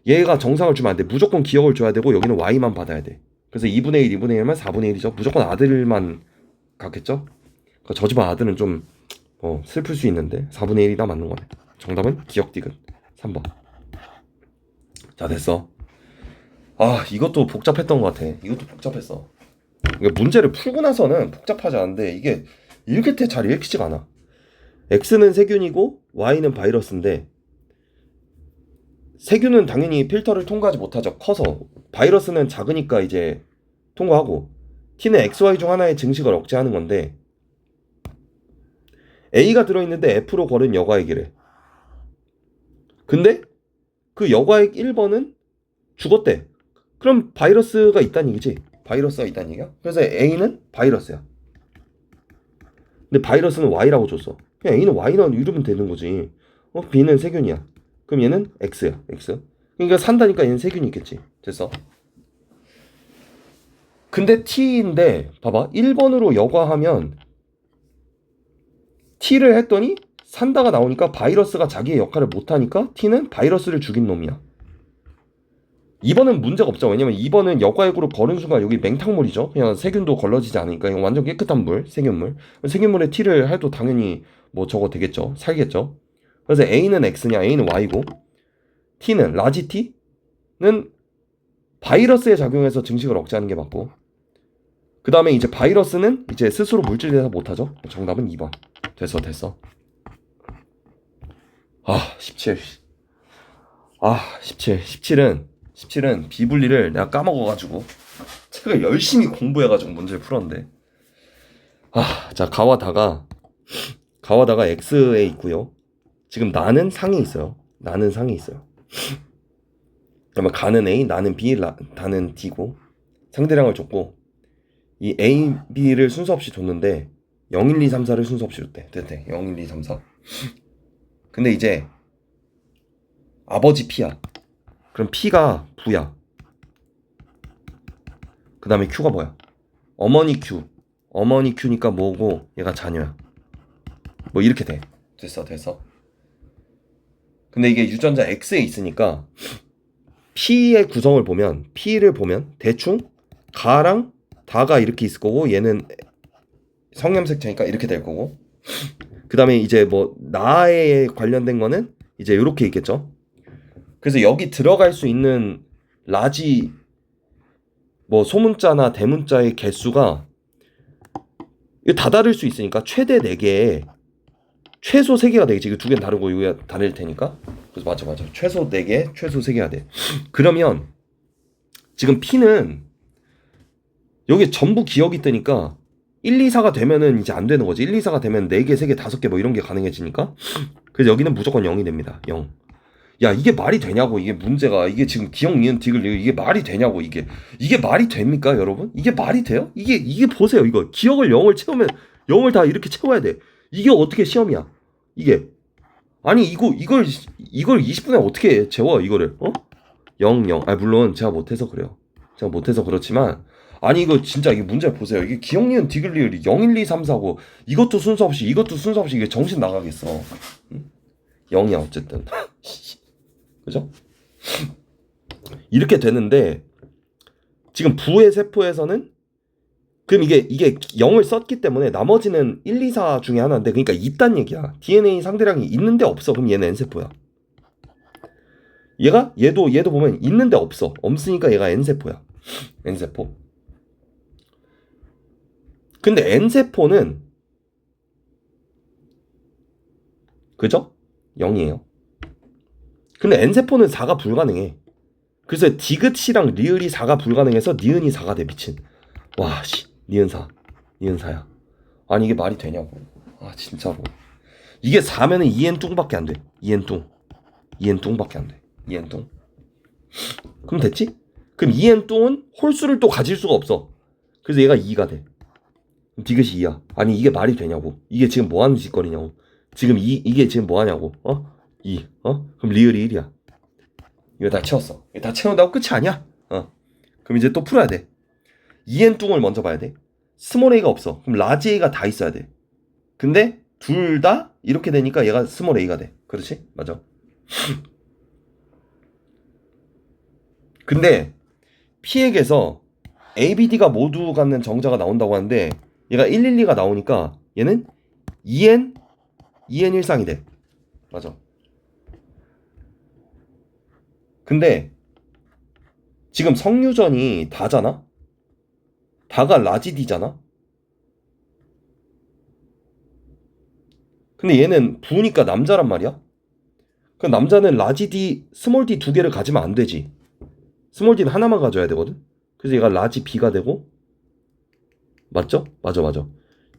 [SPEAKER 1] 얘가 정상을 주면 안 돼. 무조건 기억을 줘야 되고 여기는 Y만 받아야 돼. 그래서 2분의 1, 2분의 1면 4분의 1이죠. 무조건 아들만 갖겠죠? 그러니까 저 집안 아들은 좀 슬플 수 있는데 4분의 1이 다 맞는 거네. 정답은 기억 디귿 3번. 자 됐어. 이것도 복잡했던 것 같아. 이것도 복잡했어. 그러니까 문제를 풀고 나서는 복잡하지 않은데 이게 읽을 때 잘 읽히지가 않아. X는 세균이고 Y는 바이러스인데 세균은 당연히 필터를 통과하지 못하죠. 커서. 바이러스는 작으니까 이제 통과하고 T는 XY 중 하나의 증식을 억제하는 건데 A가 들어있는데 F로 걸은 여과액이래. 근데 그 여과액 1번은 죽었대. 그럼 바이러스가 있다는 얘기지. 바이러스가 있다는 얘기야. 그래서 A는 바이러스야. 근데 바이러스는 Y라고 줬어. 그냥 A는 Y라고 이러면 되는 거지. B는 세균이야. 그럼 얘는 X야. X. 그러니까 산다니까 얘는 세균이 있겠지. 됐어. 근데 T인데 봐봐. 1번으로 여과하면 T를 했더니 산다가 나오니까 바이러스가 자기의 역할을 못하니까 T는 바이러스를 죽인 놈이야. 2번은 문제가 없죠. 왜냐면 2번은 여과액으로 버는 순간 여기 맹탕물이죠. 그냥 세균도 걸러지지 않으니까 이건 완전 깨끗한 물, 세균물. 세균물에 T를 해도 당연히 뭐 저거 되겠죠. 살겠죠. 그래서 A는 X냐, A는 Y고 T는 라지 T는 바이러스에 작용해서 증식을 억제하는 게 맞고 그 다음에 이제 바이러스는 이제 스스로 물질 대사 못하죠. 정답은 2번. 됐어. 17. 17은 비분리를 내가 까먹어가지고 책을 열심히 공부해가지고 문제를 풀었는데 자 가와다가 X에 있고요. 지금 나는 상에 있어요. 그러면 가는 A, 나는 B, 나는 D고 상대량을 줬고 이 A, B를 순서 없이 줬는데 0, 1, 2, 3, 4를 순서 없이 줬대. 됐대. 0, 1, 2, 3, 4. 근데 이제 아버지 P야. 그럼 P가 부야. 그 다음에 Q가 뭐야? 어머니 Q. 어머니 Q니까 뭐고 얘가 자녀야. 뭐 이렇게 돼. 됐어. 근데 이게 유전자 X에 있으니까 P의 구성을 보면 P를 보면 대충 가랑 다가 이렇게 있을 거고 얘는 성염색체니까 이렇게 될 거고 그 다음에 이제 뭐 나에 관련된 거는 이제 이렇게 있겠죠. 그래서 여기 들어갈 수 있는 라지 뭐 소문자나 대문자의 개수가 다 다를 수 있으니까 최대 4개에 최소 3개가 되겠지. 이거 2개는 다르고 이거 다를 테니까. 그래서 맞아. 최소 4개, 최소 3개가 돼. 그러면 지금 P는 여기 전부 기억이 뜨니까 1, 2, 4가 되면은 이제 안 되는 거지. 1, 2, 4가 되면 4개, 3개, 5개 뭐 이런 게 가능해지니까. 그래서 여기는 무조건 0이 됩니다. 0. 야, 이게 말이 되냐고. 이게 문제가. 이게 지금 기억, 니은, 디귿, 이게 말이 되냐고. 이게 말이 됩니까, 여러분? 이게 말이 돼요? 이게 보세요. 이거 기억을 0을 채우면 0을 다 이렇게 채워야 돼. 이게 어떻게 시험이야? 이게 아니 이걸 20분에 어떻게 채워 이거를 0 0 물론 제가 못해서 그래요. 제가 못해서 그렇지만 아니 이거 진짜 이게 문제 보세요. 이게 기억 니은 디귿 리을이 0 1 2 3 4고 이것도 순서 없이 이게 정신 나가겠어. 0이야 어쨌든. 그죠? 이렇게 되는데 지금 부의 세포에서는 그럼 이게 0을 썼기 때문에 나머지는 1, 2, 4 중에 하나인데 그러니까 있단 얘기야. DNA 상대량이 있는데 없어. 그럼 얘는 N세포야. 얘도 보면 있는데 없어. 없으니까 얘가 N세포야. N세포. 근데 N세포는 그죠? 0이에요. 근데 N세포는 4가 불가능해. 그래서 디귿이랑 리을이 4가 불가능해서 니은이 4가 돼. 미친. 와 씨. 니은 4야. 아니 이게 말이 되냐고. 진짜로. 이게 4면은 2n 뚱밖에 안 돼. 2n 뚱밖에 안 돼. 2n 뚱. 그럼 됐지? 그럼 2n 뚱은 홀수를 또 가질 수가 없어. 그래서 얘가 2가 돼. 그럼 디귿이 2야. 아니 이게 말이 되냐고. 이게 지금 뭐 하는 짓거리냐고. 지금 이게 지금 뭐 하냐고. 2. 그럼 리을이 1이야. 이거 다 채웠어. 이거 다 채운다고 끝이 아니야. 그럼 이제 또 풀어야 돼. 2n 뚱을 먼저 봐야 돼. 스몰 a가 없어. 그럼 라지 a가 다 있어야 돼. 근데 둘 다 이렇게 되니까 얘가 스몰 a가 돼. 그렇지? 맞아. 근데 P에게서 A, B, D가 모두 갖는 정자가 나온다고 하는데 얘가 1, 1, 2가 나오니까 얘는 2n 1상이 돼. 맞아. 근데 지금 성유전이 다잖아? 다가 라지 D잖아? 근데 얘는 부니까 남자란 말이야? 그 남자는 라지 D, 스몰 D 2개를 가지면 안 되지. 스몰 D는 하나만 가져야 되거든? 그래서 얘가 라지 B가 되고 맞죠? 맞아.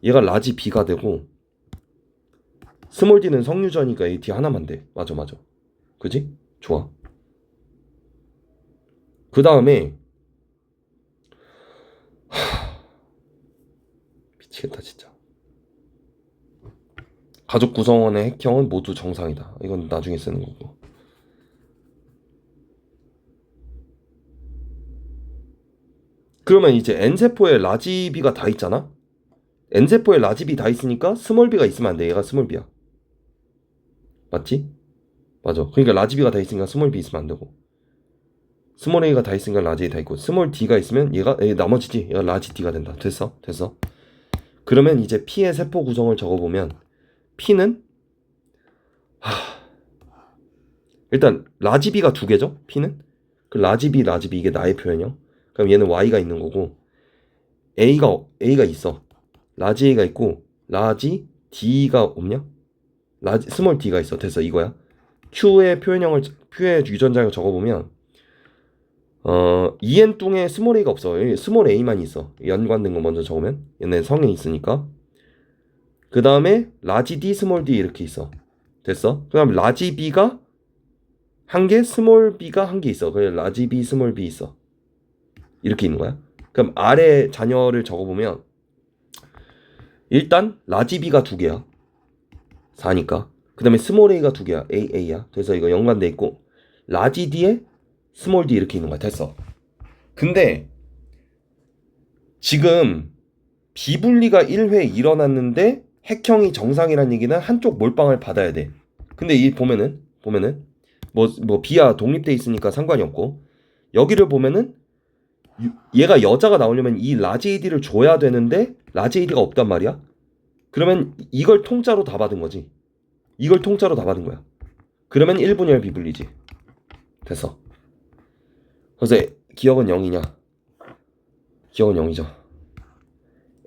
[SPEAKER 1] 얘가 라지 B가 되고 스몰 D는 성유전이니까 A, D 하나만 돼. 맞아. 그지? 좋아. 그 다음에 미치겠다 진짜. 가족 구성원의 핵형은 모두 정상이다. 이건 나중에 쓰는 거고. 그러면 이제 N세포에 라지 B가 다 있잖아? N세포에 라지 B 다 있으니까 스몰 B가 있으면 안 돼. 얘가 스몰 B야. 맞지? 맞아. 그러니까 라지 B가 다 있으니까 스몰 B 있으면 안 되고. 스몰 A가 다 있으니까 라지 A 다 있고. 스몰 D가 있으면 얘가 나머지지. 얘가 라지 D가 된다. 됐어? 됐어? 그러면 이제 P의 세포 구성을 적어보면 P는 일단 라지 B가 두 개죠? P는? 그 라지 B 이게 나의 표현형. 그럼 얘는 Y가 있는 거고 A가 있어. 라지 A가 있고 라지 D가 없냐? 라지 스몰 D가 있어. 됐어. 이거야. Q의 유전자를 적어보면 EN 뚱에 스몰 A가 없어. 스몰 A만 있어. 연관된 거 먼저 적으면 얘네 성에 있으니까. 그 다음에 라지 D 스몰 D 이렇게 있어. 됐어? 그 다음 라지 B가 한 개, 스몰 B가 한 개 있어. 그래 라지 B 스몰 B 있어. 이렇게 있는 거야. 그럼 아래 자녀를 적어보면 일단 라지 B가 두 개야. 4니까. 그 다음에 스몰 A가 두 개야. A야. 그래서 이거 연관돼 있고 라지 D에 스몰 D 이렇게 있는 거야. 됐어. 근데 지금 비분리가 1회 일어났는데 핵형이 정상이란 얘기는 한쪽 몰빵을 받아야 돼. 근데 이 보면은 뭐 B야 독립돼 있으니까 상관이 없고 여기를 보면은 얘가 여자가 나오려면 이 라지 AD를 줘야 되는데 라지 AD가 없단 말이야. 그러면 이걸 통짜로 다 받은 거지. 이걸 통짜로 다 받은 거야. 그러면 1분열 비분리지. 됐어. 그래서 기억은 0이냐? 기억은 0이죠.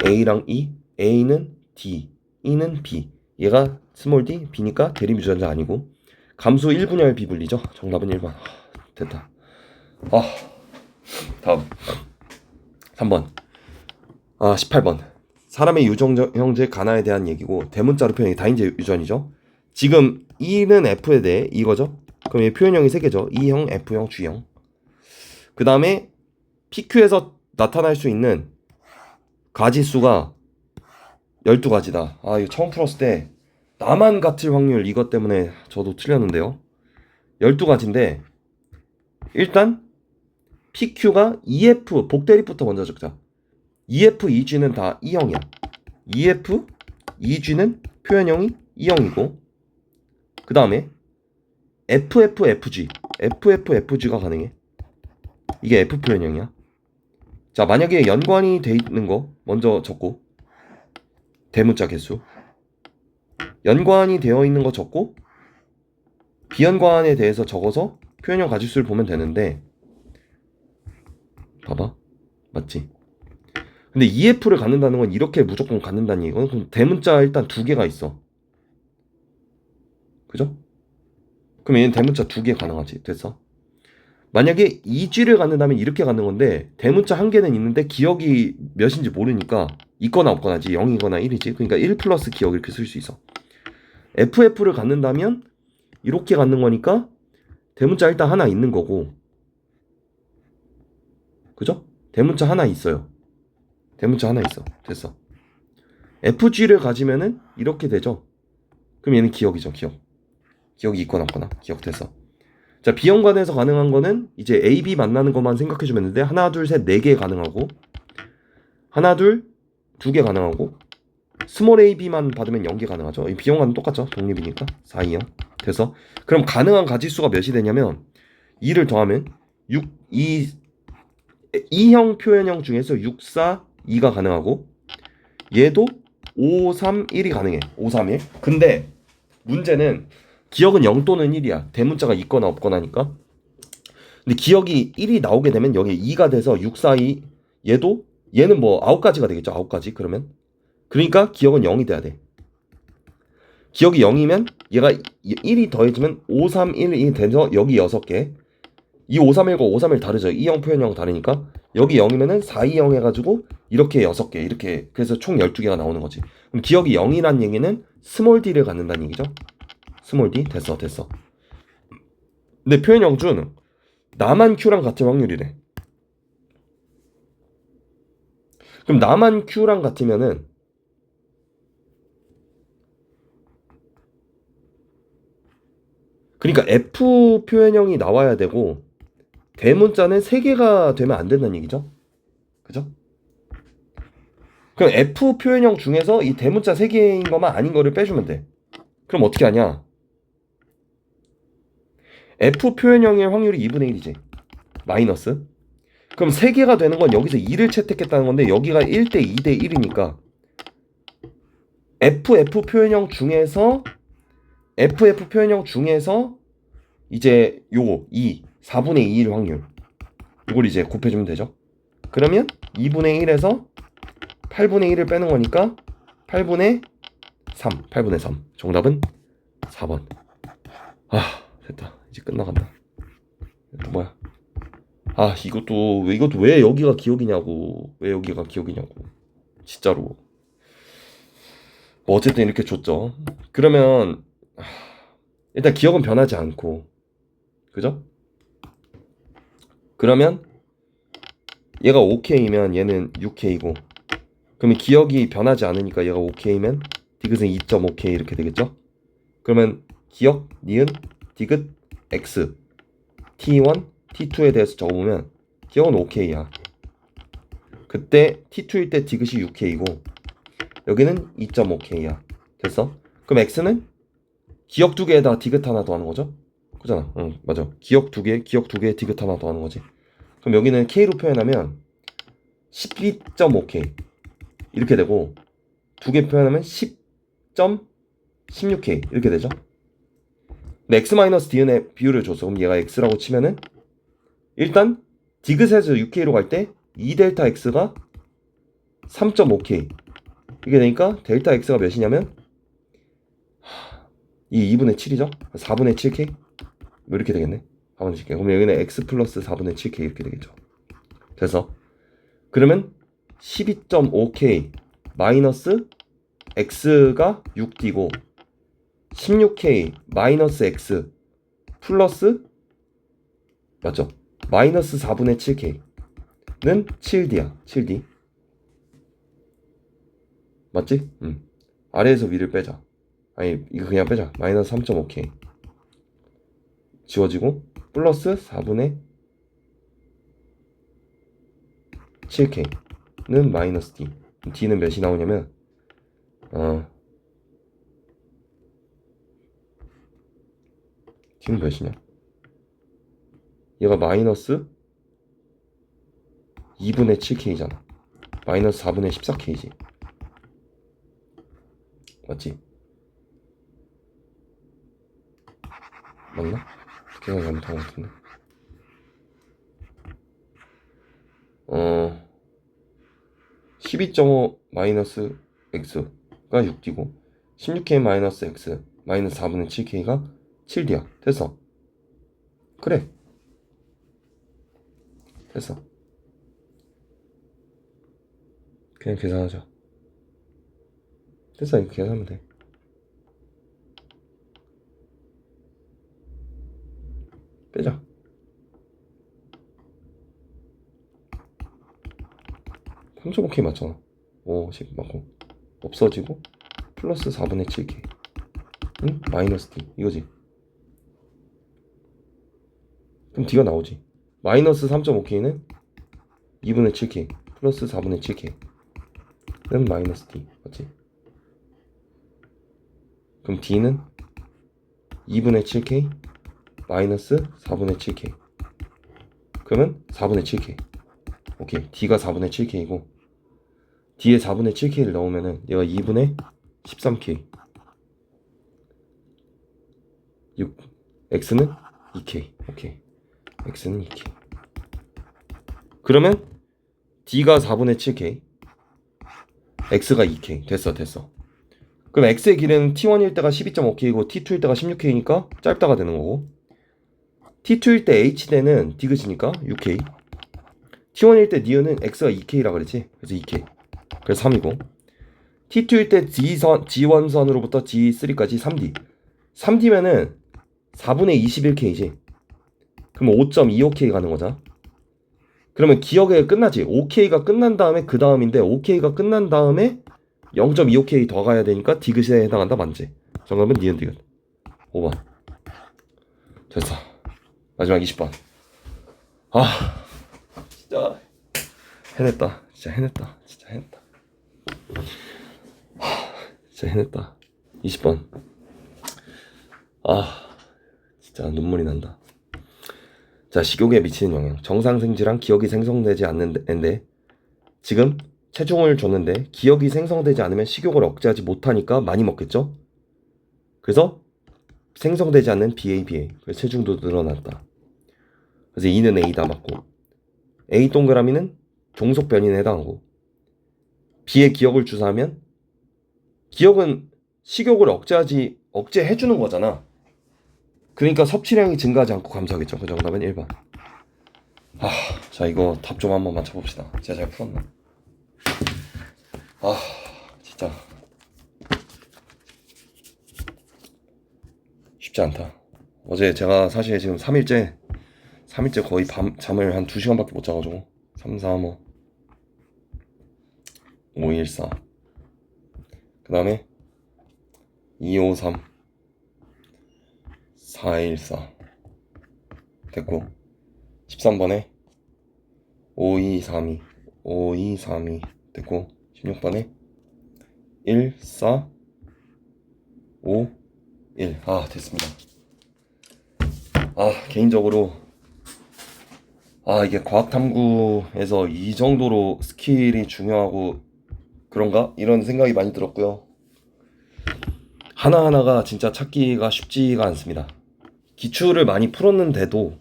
[SPEAKER 1] A랑 E, A는 D, E는 B. 얘가 스몰 d, B니까 대립 유전자 아니고 감수 1분열 비분리죠. 정답은 1번. 됐다. 다음 3번. 18번. 사람의 유전형제 가나에 대한 얘기고 대문자로 표현이 다인제 유전이죠. 지금 E는 F에 대해 이거죠. 그럼 얘 표현형이 3개죠. E형, F형, G형. 그 다음에 PQ에서 나타날 수 있는 가지수가 12가지다. 이거 처음 풀었을 때 나만 같을 확률 이것 때문에 저도 틀렸는데요. 12가지인데 일단 PQ가 EF 복대립부터 먼저 적자. EF, EG는 다 E형이야. EF, EG는 표현형이 E형이고 그 다음에 FF, FG FF, FG가 가능해. 이게 F 표현형이야. 자, 만약에 연관이 돼 있는 거 먼저 적고 대문자 개수 연관이 되어 있는 거 적고 비연관에 대해서 적어서 표현형 가지수를 보면 되는데 봐봐. 맞지? 근데 EF를 갖는다는 건 이렇게 무조건 갖는다는 얘기거든. 그럼 대문자 일단 2개가 있어. 그죠? 그럼 얘는 대문자 2개 가능하지. 됐어? 만약에 EG를 갖는다면 이렇게 갖는 건데 대문자 1개는 있는데 기억이 몇인지 모르니까 있거나 없거나지. 0이거나 1이지. 그러니까 1 플러스 기억 이렇게 쓸 수 있어. FF를 갖는다면 이렇게 갖는 거니까 대문자 일단 하나 있는 거고 그죠? 대문자 하나 있어요. 대문자 하나 있어. 됐어. FG를 가지면은 이렇게 되죠. 그럼 얘는 기억이죠. 기억이 있거나 없거나. 기억 됐어. 자, 비연관에서 가능한 거는 이제 A, B 만나는 것만 생각해주면 되는데 하나, 둘, 셋, 4개 가능하고 하나, 둘, 2개 가능하고 스몰 A, B만 받으면 0개 가능하죠. 이 비연관은 똑같죠. 독립이니까. 4, 2형. 돼서 그럼 가능한 가지수가 몇이 되냐면 2를 더하면 6, 2형 표현형 중에서 6, 4, 2가 가능하고 얘도 5, 3, 1이 가능해. 5, 3, 1. 근데 문제는 기억은 0 또는 1이야. 대문자가 있거나 없거나니까. 근데 기억이 1이 나오게 되면 여기 2가 돼서 6, 4, 2 얘는 뭐 9가지가 되겠죠. 9가지 그러면. 그러니까 기억은 0이 돼야 돼. 기억이 0이면 얘가 1이 더해지면 5, 3, 1이 돼서 여기 6개. 이 5, 3, 1과 5, 3, 1 다르죠. 2형 표현형 다르니까 여기 0이면은 4, 2형 해가지고 이렇게 6개 이렇게 그래서 총 12개가 나오는 거지. 그럼 기억이 0이란 얘기는 스몰 d를 갖는다는 얘기죠. 스몰 d 됐어. 근데 표현 영주는 나만 Q랑 같은 확률이래. 그럼 나만 Q랑 같으면은 그러니까 F 표현형이 나와야 되고 대문자는 3개가 되면 안 된다는 얘기죠. 그죠? 그럼 F 표현형 중에서 이 대문자 3개인 것만 아닌 거를 빼주면 돼. 그럼 어떻게 하냐? F 표현형의 확률이 2분의 1이지. 마이너스. 그럼 3개가 되는 건 여기서 2를 채택했다는 건데 여기가 1대 2대 1이니까 FF 표현형 중에서 이제 요거 4분의 2일 확률 이걸 이제 곱해주면 되죠. 그러면 2분의 1에서 8분의 1을 빼는 거니까 8분의 3 정답은 4번. 아 됐다. 이제 끝나간다. 또 뭐야? 아 이것도 왜 여기가 기억이냐고. 진짜로. 뭐 어쨌든 이렇게 줬죠. 그러면 일단 기억은 변하지 않고, 그죠? 그러면 얘가 5K면 얘는 6K고, 그러면 기억이 변하지 않으니까 얘가 5K면 디귿은 2.5K 이렇게 되겠죠? 그러면 기억, 니은, 디귿, X, T1, T2에 대해서 적어보면 기억은 5K야. 그때 T2일 때 디귿이 6K고 여기는 2.5K야. 됐어? 그럼 X는 기억 2개에다 디귿 하나 더 하는 거죠? 그잖아. 응, 맞아. 기억 2개, 디귿 하나 더 하는 거지. 그럼 여기는 K로 표현하면 12.5K 이렇게 되고 2개 표현하면 10.16K 이렇게 되죠. 근데 X-D의 비율을 줬어. 그럼 얘가 X라고 치면은 일단 디귿에서 6K로 갈 때 2델타 X가 3.5K 이게 되니까 델타 X가 몇이냐면 이 2분의 7이죠? 4분의 7K? 뭐 이렇게 되겠네. 4분의 7K. 그럼 여기는 X 플러스 4분의 7K 이렇게 되겠죠. 돼서 그러면 12.5K 마이너스 X가 6D고 16K 마이너스 X 플러스 맞죠? 마이너스 4분의 7K는 7D야. 7D. 맞지? 아래에서 위를 빼자. 아니 이거 그냥 빼자. 마이너스 3.5K 지워지고 플러스 4분의 7K는 마이너스 D. D는 몇이 나오냐면 D는 몇이냐? 얘가 마이너스 2분의 7K잖아. 마이너스 4분의 14K지. 맞지? 맞나? 계산 잘못한 것 같은데. 12.5 마이너스 X가 6D고 16K 마이너스 X 마이너스 4분의 7K가 7D야. 됐어. 그래. 됐어. 그냥 계산하자. 됐어. 이거 계산하면 돼. 빼자. 3.5K 맞잖아. 10 맞고 없어지고 플러스 4분의 7K 응? 마이너스 D 이거지. 그럼 D가 나오지. 마이너스 3.5K는 2분의 7K 플러스 4분의 7K는 마이너스 D 맞지? 그럼 D는 2분의 7K 마이너스 4분의 7K 그러면 4분의 7K. 오케이. D가 4분의 7K이고 D에 4분의 7K를 넣으면은 얘가 2분의 13K 6 X는 2K. 오케이. X는 2K. 그러면 D가 4분의 7K X가 2K. 됐어. 그럼 X의 길이는 T1일 때가 12.5K이고 T2일 때가 16K니까 짧다가 되는 거고 T2일 때 H대는 디귿이니까 6K T1일 때 니은은 X가 2K라 그랬지? 그래서 2K 그래서 3이고 T2일 때 G1선으로부터 G3까지 3D 3D면은 4분의 21K지 그러면 5.25K 가는 거잖아. 그러면 기억에 끝나지. 5K가 끝난 다음에 그 다음인데 5K가 끝난 다음에 0.25K 더 가야 되니까 디귿에 해당한다. 맞지? 정답은 니은 디귿. 5번. 됐어. 마지막 20번. 아, 진짜 해냈다. 진짜 해냈다. 진짜 해냈다. 진짜 해냈다. 20번. 아, 진짜 눈물이 난다. 자, 식욕에 미치는 영향. 정상생쥐랑 기억이 생성되지 않는데 지금 체중을 줬는데 기억이 생성되지 않으면 식욕을 억제하지 못하니까 많이 먹겠죠? 그래서 생성되지 않는 BA. 그래서 체중도 늘어났다. 그래서 E는 A다 맞고, A 동그라미는 종속 변이에 해당하고, B의 기억을 주사하면 기억은 식욕을 억제해주는 거잖아. 그러니까 섭취량이 증가하지 않고 감소하겠죠. 그 정답은 1번. 자, 이거 답 좀 한번 맞춰봅시다. 제가 잘 풀었나? 진짜 쉽지 않다. 어제 제가 사실 지금 3일째 거의 잠을 한 2시간밖에 못 자가지고 3, 4, 5, 1, 4 그 다음에 2, 5, 3 4, 1, 4 됐고 13번에 5, 2, 3, 2 5, 2, 3, 2 됐고 16번에 1, 4, 5, 1 됐습니다. 개인적으로 이게 과학탐구에서 이 정도로 스킬이 중요하고 그런가? 이런 생각이 많이 들었고요. 하나하나가 진짜 찾기가 쉽지가 않습니다. 기출을 많이 풀었는데도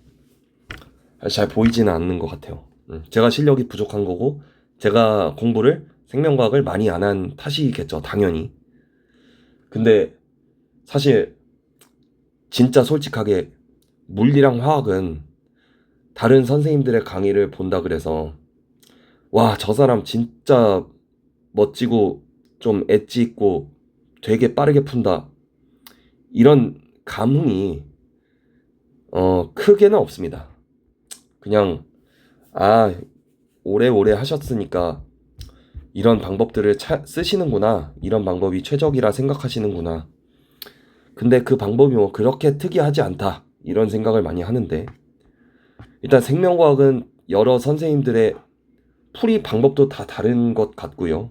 [SPEAKER 1] 잘 보이지는 않는 것 같아요. 제가 실력이 부족한 거고 제가 공부를 생명과학을 많이 안 한 탓이겠죠, 당연히. 근데 사실 진짜 솔직하게 물리랑 화학은 다른 선생님들의 강의를 본다 그래서 와, 저 사람 진짜 멋지고 좀 엣지 있고 되게 빠르게 푼다, 이런 감흥이 크게는 없습니다. 그냥 오래오래 하셨으니까 이런 방법들을 쓰시는구나, 이런 방법이 최적이라 생각하시는구나, 근데 그 방법이 뭐 그렇게 특이하지 않다, 이런 생각을 많이 하는데, 일단 생명과학은 여러 선생님들의 풀이 방법도 다 다른 것 같고요.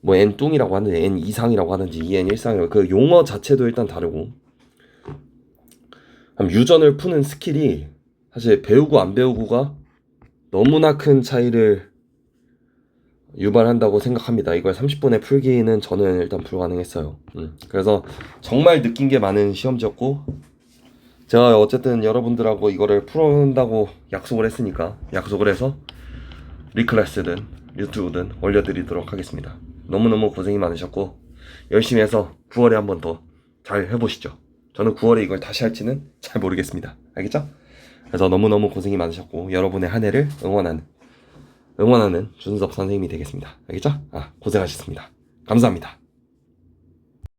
[SPEAKER 1] 뭐 N뚱이라고 하는지 N 이상이라고 하는지 EN 일상이라고, 그 용어 자체도 일단 다르고, 유전을 푸는 스킬이 사실 배우고 안 배우고가 너무나 큰 차이를 유발한다고 생각합니다. 이걸 30분에 풀기는 저는 일단 불가능했어요. 그래서 정말 느낀 게 많은 시험지였고, 제가 어쨌든 여러분들하고 이거를 풀어온다고 약속을 했으니까 약속을 해서 리클래스든 유튜브든 올려드리도록 하겠습니다. 너무너무 고생이 많으셨고 열심히 해서 9월에 한 번 더 잘 해보시죠. 저는 9월에 이걸 다시 할지는 잘 모르겠습니다. 알겠죠? 그래서 너무너무 고생이 많으셨고 여러분의 한 해를 응원하는 준섭 선생님이 되겠습니다. 알겠죠? 고생하셨습니다. 감사합니다.